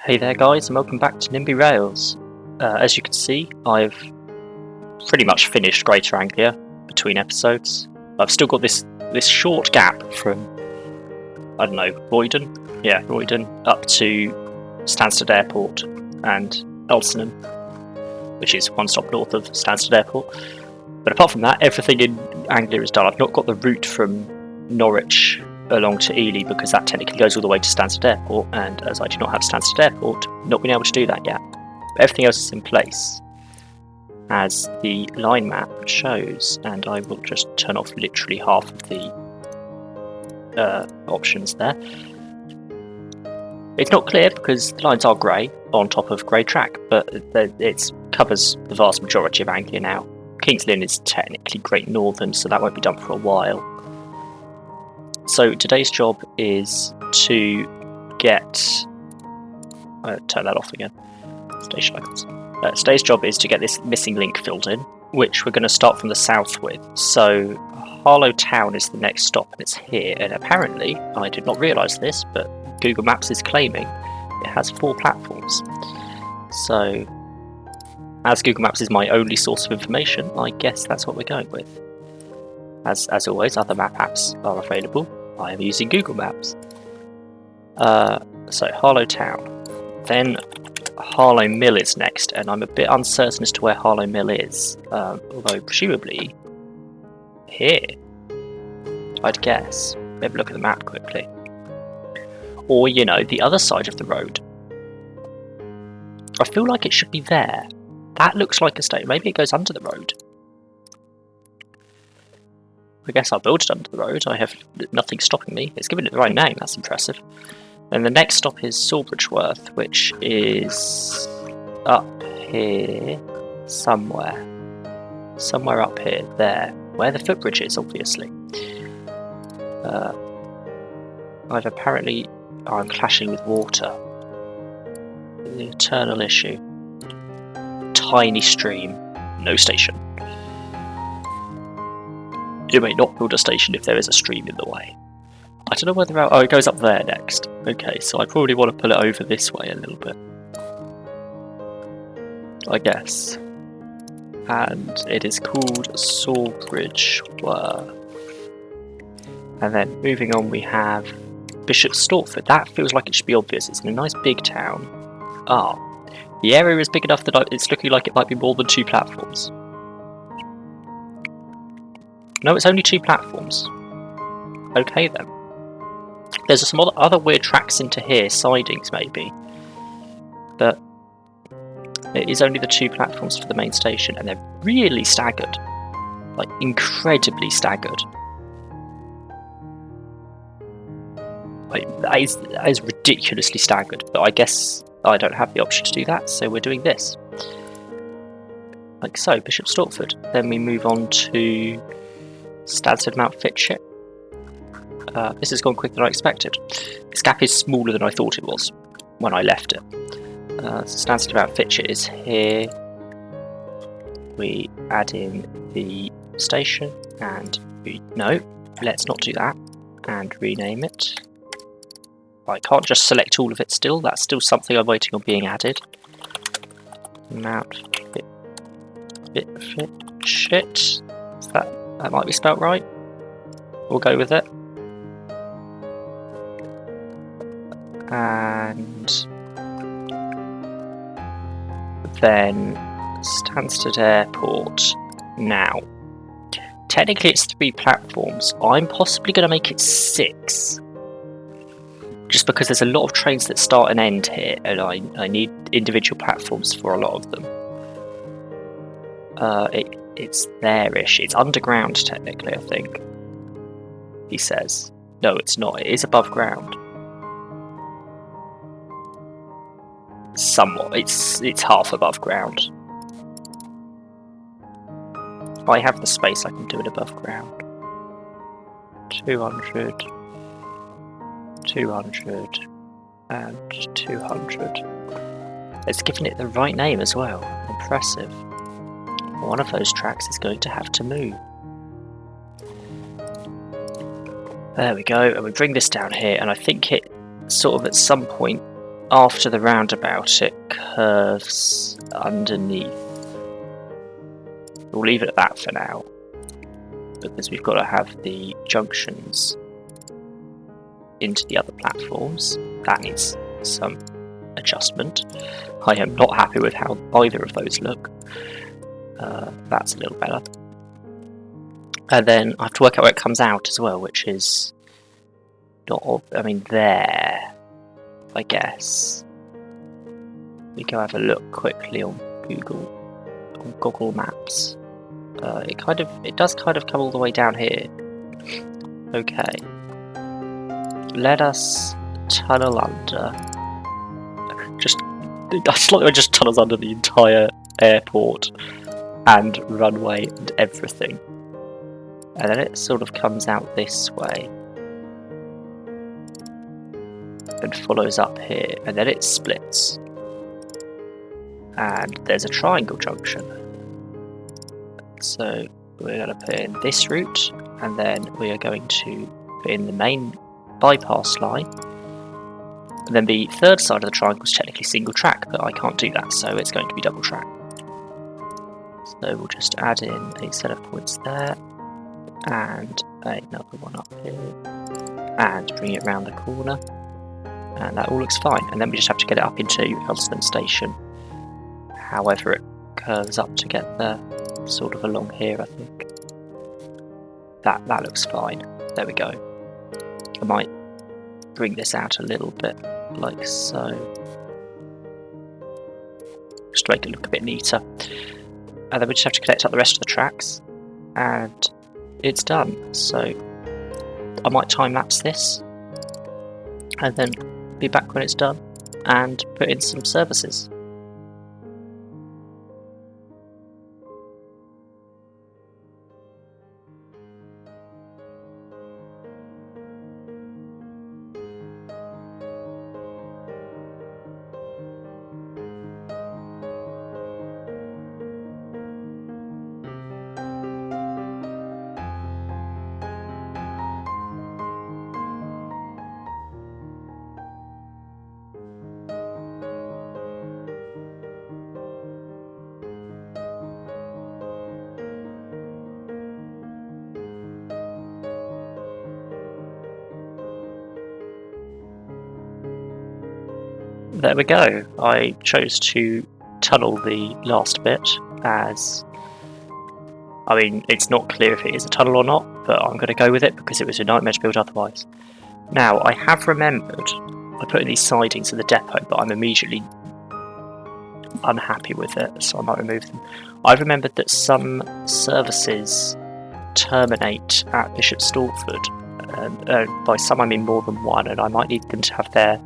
Hey there guys, and welcome back to NIMBY Rails. As you can see, I've pretty much finished Greater Anglia between episodes. I've still got this short gap from, I don't know, Royden up to Stansted Airport and Oxalin, which is one stop north of Stansted Airport. But apart from that, everything in Anglia is done. I've not got the route from Norwich along to Ely because that technically goes all the way to Stansted Airport, and as I do not have Stansted Airport, not been able to do that yet. But everything else is in place as the line map shows, and I will just turn off literally half of the options there. It's not clear because the lines are grey on top of grey track, but it covers the vast majority of Anglia now. King's Lynn is technically Great Northern, so that won't be done for a while. So today's job is to get... turn that off again. Station icons. Today's job is to get this missing link filled in, which we're going to start from the south with. So Harlow Town is the next stop, and it's here. And apparently, I did not realise this, but Google Maps is claiming it has 4 platforms. So, as Google Maps is my only source of information, I guess that's what we're going with. As always, other map apps are available. I am using Google Maps. So, Harlow Town. Then Harlow Mill is next, and I'm a bit uncertain as to where Harlow Mill is. Although, presumably, here. I'd guess. Maybe look at the map quickly. Or, you know, the other side of the road. I feel like it should be there. That looks like a station. Maybe it goes under the road. I guess I'll build it under the road. I have nothing stopping me. It's given it the right name. That's impressive. And the next stop is Sawbridgeworth, which is up here somewhere. Somewhere up here. There. Where the footbridge is, obviously. I've apparently... I'm clashing with water. The eternal issue. Tiny stream. No station. You may not build a station if there is a stream in the way. I don't know whether... Oh, it goes up there next. Okay, so I probably want to pull it over this way a little bit. I guess. And it is called Sawbridgeworth. And then moving on we have Bishop Stortford. That feels like it should be obvious. It's in a nice big town. Ah. The area is big enough that it's looking like it might be more than 2 platforms. No, it's only 2 platforms. Okay then. There's some other weird tracks into here, sidings maybe. But it is only the 2 platforms for the main station, and they're really staggered. Like, incredibly staggered. Like, that is ridiculously staggered, but I guess I don't have the option to do that, so we're doing this. Like so, Bishop Stortford. Then we move on to Stansted Mount Fitchett. This has gone quicker than I expected. This gap is smaller than I thought it was when I left it. Stansted Mount Fitchett is here. We add in the station and no, let's not do that. And rename it. I can't just select all of it still. That's still something I'm waiting on being added. Mount Fitchett. That might be spelt right. We'll go with it. And then Stansted Airport. Now, technically it's 3 platforms. I'm possibly going to make it 6. Just because there's a lot of trains that start and end here, and I need individual platforms for a lot of them. It's there-ish. It's underground, technically, I think. He says. No, it's not. It is above ground. Somewhat. It's half above ground. If I have the space, I can do it above ground. 200... 200 and 200. It's given it the right name as well. Impressive. One of those tracks is going to have to move. There we go, and we bring this down here, and I think it sort of at some point after the roundabout it curves underneath. We'll leave it at that for now, because we've got to have the junctions into the other platforms. That needs some adjustment. I am not happy with how either of those look. That's a little better. And then I have to work out where it comes out as well, which is not, I mean, there, I guess. We go have a look quickly on Google Maps. It does kind of come all the way down here. Okay. Let us tunnel under. I just tunnels under the entire airport and runway and everything. And then it sort of comes out this way and follows up here, and then it splits. And there's a triangle junction. So we're going to put in this route, and then we are going to put in the main bypass line. And then the third side of the triangle is technically single track, but I can't do that, so it's going to be double track. So we'll just add in a set of points there, and another one up here, and bring it round the corner, and that all looks fine. And then we just have to get it up into Oxalin Station, however it curves up to get there, sort of along here, I think. That looks fine. There we go. I might bring this out a little bit, like so, just to make it look a bit neater. And then we just have to connect up the rest of the tracks, and it's done. So I might time-lapse this, and then be back when it's done, and put in some services. There we go. I chose to tunnel the last bit, as I mean, it's not clear if it is a tunnel or not, but I'm going to go with it because it was a nightmare to build otherwise. Now, I have remembered, I put in these sidings in the depot, but I'm immediately unhappy with it, so I might remove them. I've remembered that some services terminate at Bishop Stortford, and by some I mean more than one, and I might need them to have their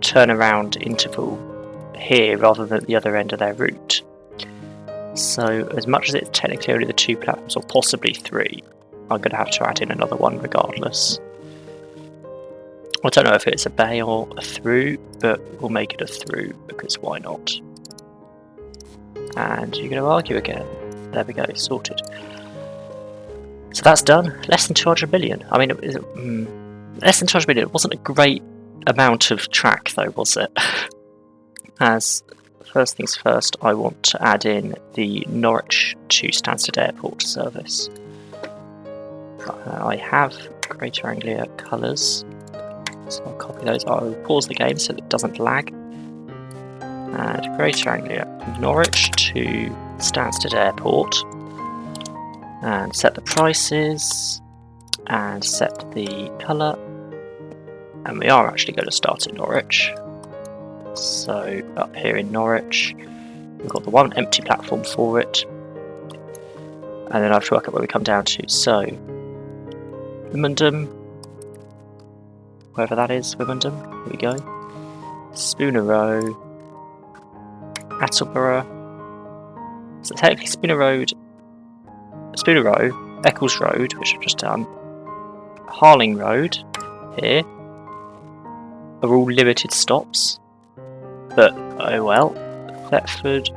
turnaround interval here rather than at the other end of their route. So as much as it's technically only the two platforms, or possibly three, I'm going to have to add in another one regardless. I don't know if it's a bay or a through, but we'll make it a through because why not? And you're going to argue again. There we go, sorted. So that's done. Less than 200 million. I mean, less than 200 million. It wasn't a great amount of track though, was it? As first things first, I want to add in the Norwich to Stansted Airport service. I have Greater Anglia colours, so I'll copy those. I'll pause the game so it doesn't lag. And Greater Anglia, Norwich to Stansted Airport, and set the prices, and set the colour. And we are actually going to start in Norwich. So up here in Norwich, we've got the one empty platform for it. And then I have to work out where we come down to. So, Wimbledon, wherever that is, Wimbledon, here we go. Spooner Row, Attleborough. So technically Spooner Row, Eccles Road, which I've just done, Harling Road, here, are all limited stops, but oh well. Thetford,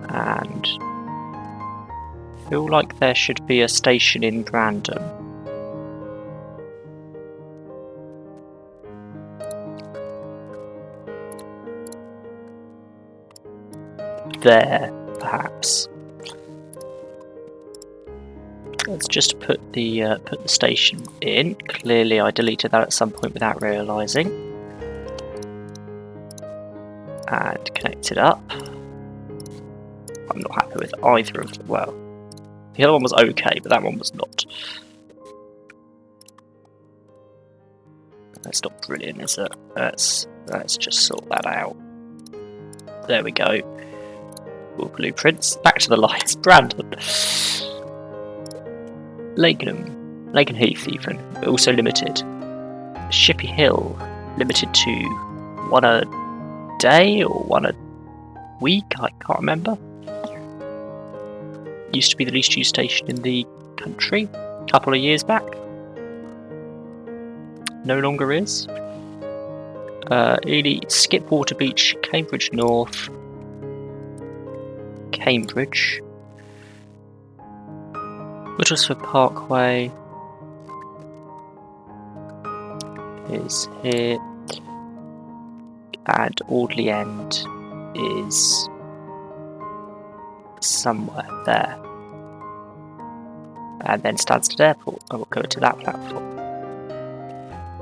and I feel like there should be a station in Brandon. there, perhaps. Let's just put the station in. Clearly, I deleted that at some point without realising. And connect it up. I'm not happy with either of them. Well, the other one was okay, but that one was not. That's not brilliant, is it? Let's just sort that out. There we go. All blueprints. Back to the lights. Brandon. Lakenham Heath even. Also limited. Shippy Hill. Limited to 1 a day or 1 a week? I can't remember. Used to be the least used station in the country a couple of years back. No longer is. Ely, Skipwater Beach, Cambridge North, Cambridge, Whittlesford Parkway is here, and Audley End is somewhere there. And then Stansted Airport, I will go to that platform.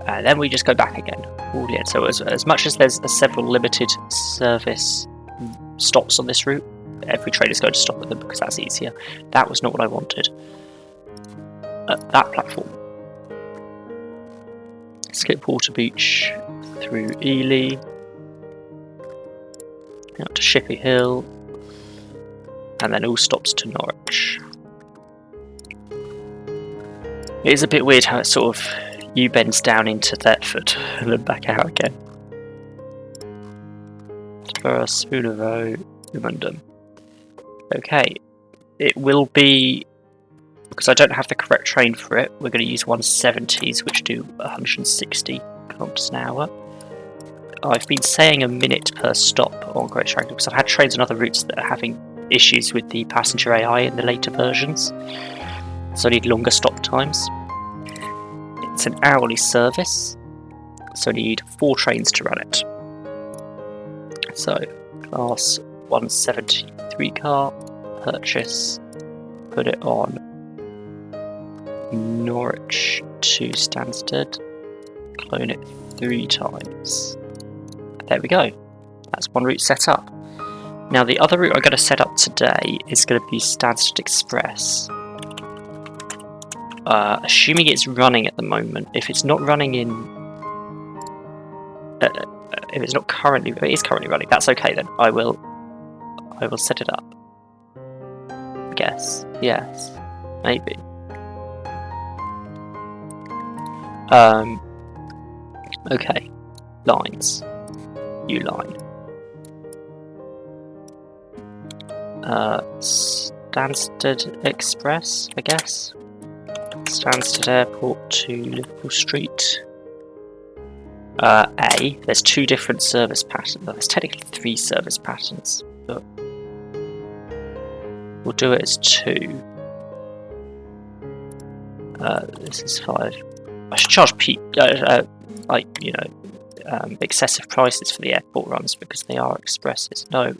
And then we just go back again. Audley End. So as much as there's several limited service stops on this route, every train is going to stop at them because that's easier. That was not what I wanted. That platform. Skipwater Beach through Ely, out to Shippy Hill, and then all stops to Norwich. It is a bit weird how it sort of U-bends down into Thetford and then back out again. For Spooner Road, London. Okay, it will be, because I don't have the correct train for it, we're going to use 170s, which do 160 kilometers an hour. I've been saying a minute per stop on Greater Anglia because I've had trains on other routes that are having issues with the passenger AI in the later versions, so I need longer stop times. It's an hourly service, so I need 4 trains to run it. So, class 173 car, purchase, put it on Norwich to Stansted, clone it 3 times. There we go. That's one route set up. Now the other route I'm going to set up today is going to be Stansted Express. Assuming it's running at the moment. If it's not running in... if it's not currently... It is currently running. That's okay then. I will set it up. I guess. Yes. Maybe. Okay. Lines. U line. Stansted Express, I guess. Stansted Airport to Liverpool Street. There's 2 different service patterns. There's technically 3 service patterns, but we'll do it as 2. This is 5. I should charge excessive prices for the airport runs because they are expresses. No,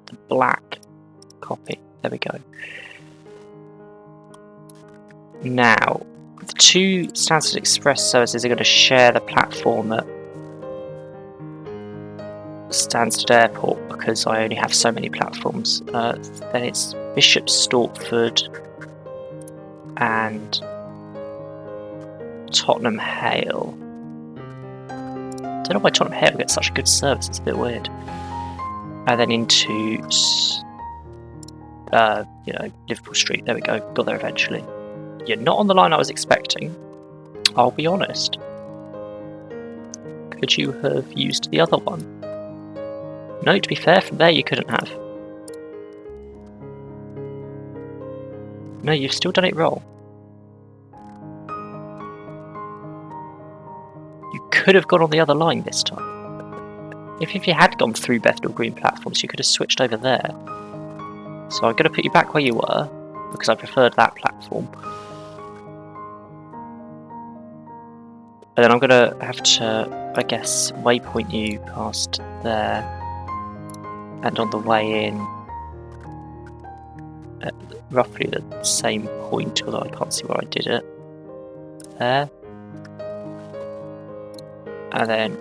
the black copy. There we go. Now, the 2 Stansted Express services are going to share the platform at Stansted Airport because I only have so many platforms. Then it's Bishop Stortford and Tottenham Hale. I don't know why Tottenham Hale gets such a good service, it's a bit weird. And then into Liverpool Street. There we go, got there eventually. You're not on the line I was expecting, I'll be honest. Could you have used the other one? No, to be fair, from there you couldn't have. No, you've still done it wrong. You could have gone on the other line this time. If you had gone through Bethnal Green platforms, you could have switched over there. So I'm going to put you back where you were, because I preferred that platform. And then I'm going to have to, I guess, waypoint you past there. And on the way in, at roughly the same point, although I can't see where I did it. There. And then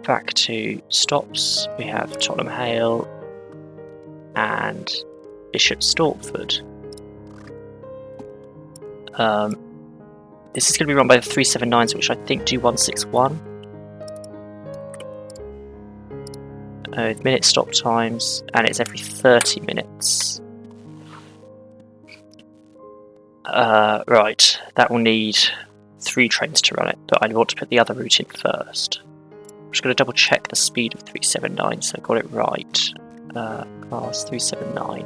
back to stops, we have Tottenham Hale and Bishop Stortford. This is going to be run by the 379s, which I think do 161. With minute stop times, and it's every 30 minutes. Right, that will need 3 trains to run it, but I want to put the other route in first. I'm just going to double check the speed of 379, so I got it right. Cars 379.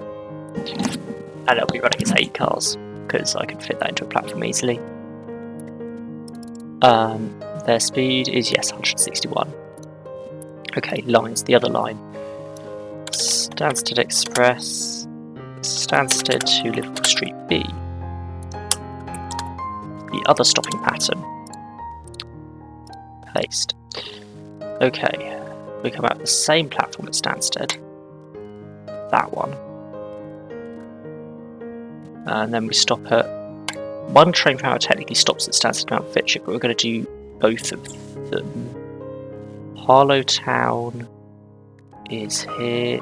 And it'll be running as 8 cars, because I can fit that into a platform easily. Their speed is, yes, 161. Okay, lines, the other line. Stansted Express, Stansted to Liverpool Street B. The other stopping pattern. Paste. Okay, we come out the same platform at Stansted. That one. And then we stop at... One train per hour technically stops at Stansted Mount Fitchett, but we're going to do both of them. Harlow Town is here.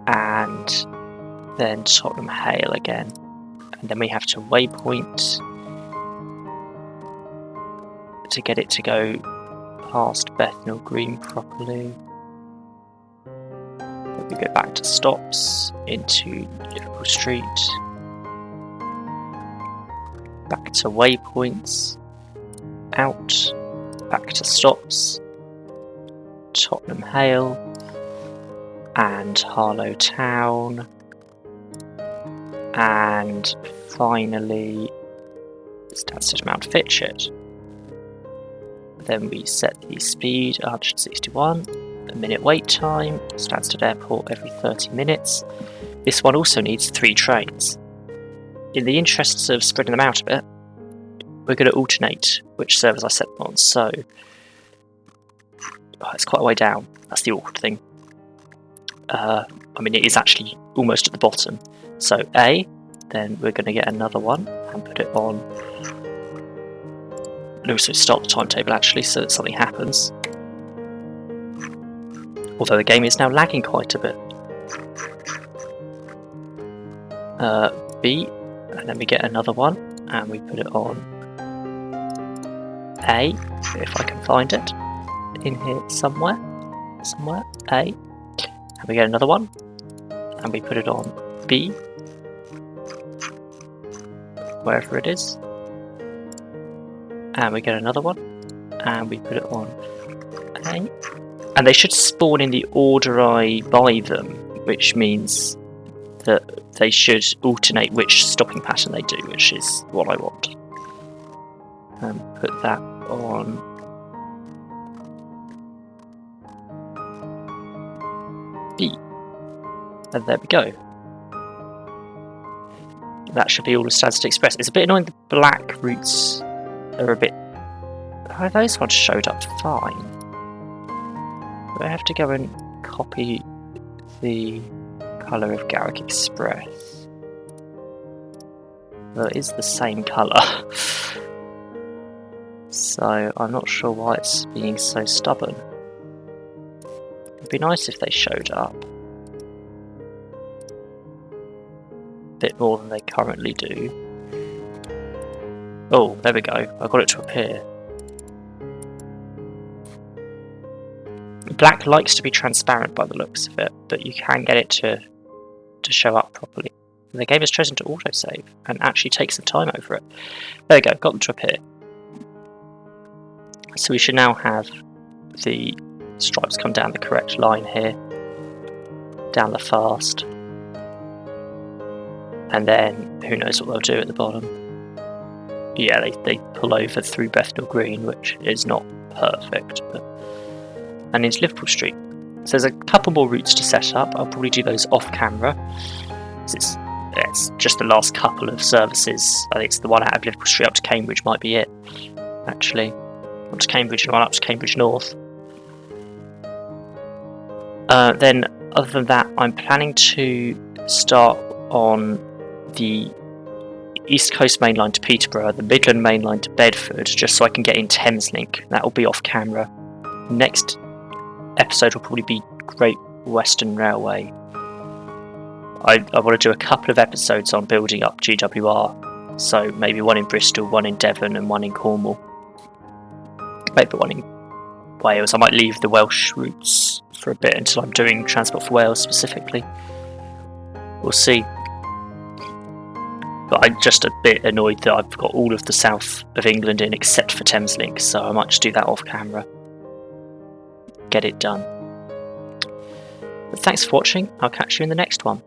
And then Tottenham Hale again. And then we have to waypoint to get it to go past Bethnal Green properly. Then we go back to stops into Liverpool Street. Back to waypoints. Out. Back to stops. Tottenham Hale. And Harlow Town. And finally Stansted Mount Fitchett. Then we set the speed 161, a minute wait time, Stansted Airport every 30 minutes. This one also needs 3 trains. In the interests of spreading them out a bit, we're going to alternate which servers I set them on, so it's quite a way down. That's the awkward thing. I mean, it is actually almost at the bottom. So A, then we're going to get another one and put it on. And also start the timetable actually, so that something happens. Although the game is now lagging quite a bit. B, and then we get another one and we put it on A, if I can find it. In here somewhere. A. And we get another one and we put it on B, wherever it is, and we get another one and we put it on A, and they should spawn in the order I buy them, which means that they should alternate which stopping pattern they do, which is what I want. And put that on B, and there we go. That should be all of Stansted Express. It's a bit annoying the black routes are a bit... Oh, those ones showed up fine. But I have to go and copy the colour of Garrick Express. Well, it is the same colour. So I'm not sure why it's being so stubborn. It'd be nice if they showed up bit more than they currently do. Oh, there we go. I got it to appear. Black likes to be transparent by the looks of it, but you can get it to show up properly. The game has chosen to autosave and actually take some time over it. There we go, got them to appear. So we should now have the stripes come down the correct line here, down the fast. And then, who knows what they'll do at the bottom. Yeah, they pull over through Bethnal Green, which is not perfect. And into Liverpool Street. So there's a couple more routes to set up. I'll probably do those off camera. It's just the last couple of services. I think it's the one out of Liverpool Street up to Cambridge might be it, actually. Up to Cambridge and one up to Cambridge North. Then Other than that, I'm planning to start on the East Coast main line to Peterborough, the Midland main line to Bedford, just so I can get in Thameslink. That will be off camera. Next episode will probably be Great Western Railway. I want to do a couple of episodes on building up GWR, so maybe one in Bristol, one in Devon, and one in Cornwall. Maybe one in Wales. I might leave the Welsh routes for a bit until I'm doing Transport for Wales specifically. We'll see. But I'm just a bit annoyed that I've got all of the south of England in except for Thameslink, so I might just do that off camera. Get it done. But thanks for watching. I'll catch you in the next one.